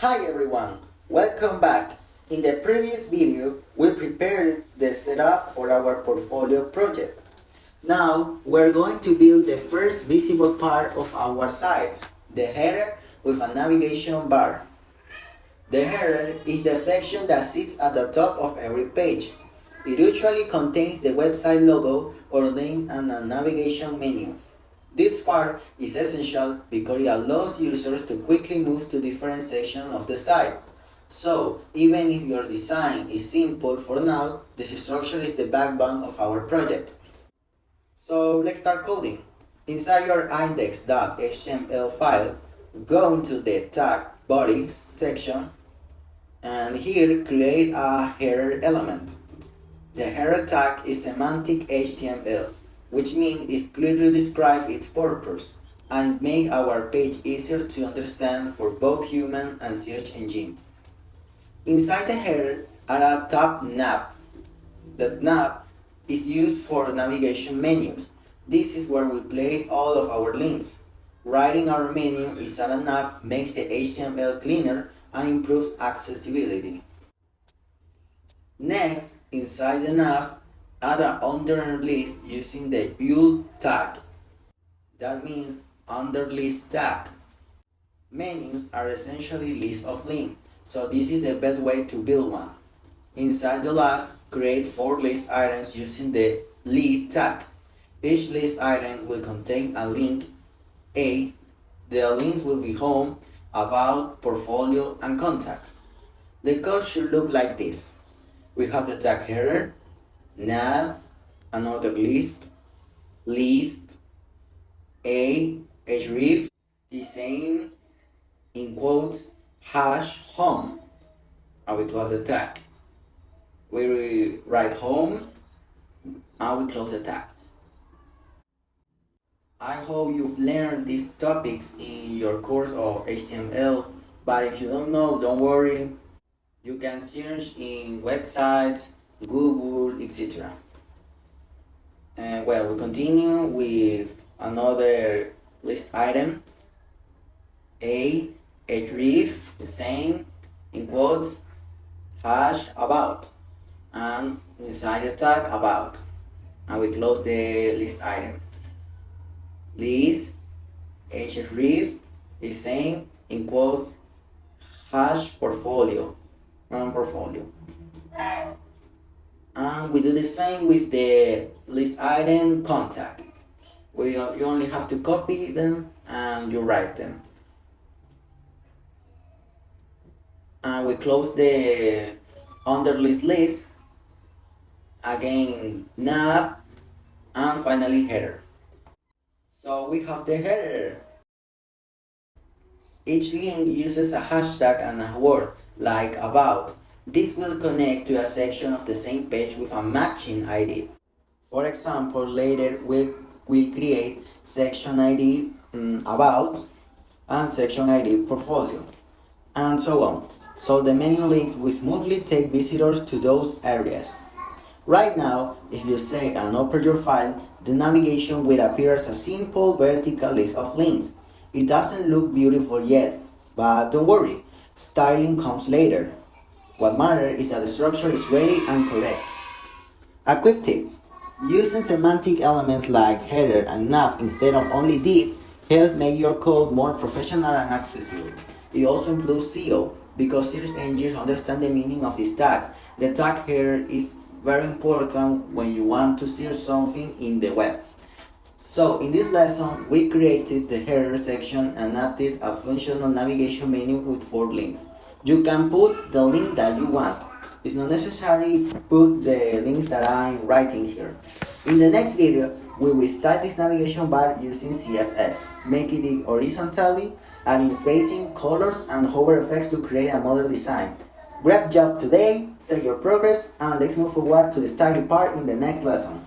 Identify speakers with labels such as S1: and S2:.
S1: Hi everyone, welcome back. In the previous video, we prepared the setup for our portfolio project. Now, we're going to build the first visible part of our site, the header with a navigation bar. The header is the section that sits at the top of every page. It usually contains the website logo or name and a navigation menu. This part is essential because it allows users to quickly move to different sections of the site. So, even if your design is simple for now, this structure is the backbone of our project. So, let's start coding. Inside your index.html file, go into the tag body section and here create a header element. The header tag is semantic HTML, which means it clearly describes its purpose and makes our page easier to understand for both human and search engines. Inside the header are a tab nav. The nav is used for navigation menus. This is where we place all of our links. Writing our menu inside a nav makes the HTML cleaner and improves accessibility. Next, inside the nav, add an under list using the UL tag. That means under list tag. Menus are essentially lists of links, so this is the best way to build one. Inside the last, create 4 list items using the lead tag. Each list item will contain a link A. The links will be home, about, portfolio, and contact. The code should look like this. We have the tag header, nav, another list, A, href is saying in quotes hash home, and we close the tag. We write home and we close the tag. I hope you've learned these topics in your course of HTML, but if you don't know, don't worry. You can search in websites, Google, etc. And well, we continue with another list item. A href, the same, in quotes, hash about, and inside the tag about, and we close the list item. List href is same, in quotes, hash portfolio and portfolio. And we do the same with the list item contact. You only have to copy them and you write them. And we close the under list, again nav, and finally header. So we have the header. Each link uses a hashtag and a word, like about. This will connect to a section of the same page with a matching ID. For example, later we'll create section ID about and section ID portfolio, and so on. So the menu links will smoothly take visitors to those areas. Right now, if you save and open your file, the navigation will appear as a simple vertical list of links. It doesn't look beautiful yet, but don't worry, styling comes later. What matters is that the structure is ready and correct. A quick tip: using semantic elements like header and nav instead of only div helps make your code more professional and accessible. It also improves SEO because search engines understand the meaning of these tags. The tag header is very important when you want to search something in the web. So in this lesson, we created the header section and added a functional navigation menu with 4 links. You can put the link that you want. It's not necessary to put the links that I'm writing here. In the next video, we will style this navigation bar using CSS, making it horizontally, adding spacing, colors, and hover effects to create a modern design. Great job today, save your progress, and let's move forward to the styling part in the next lesson.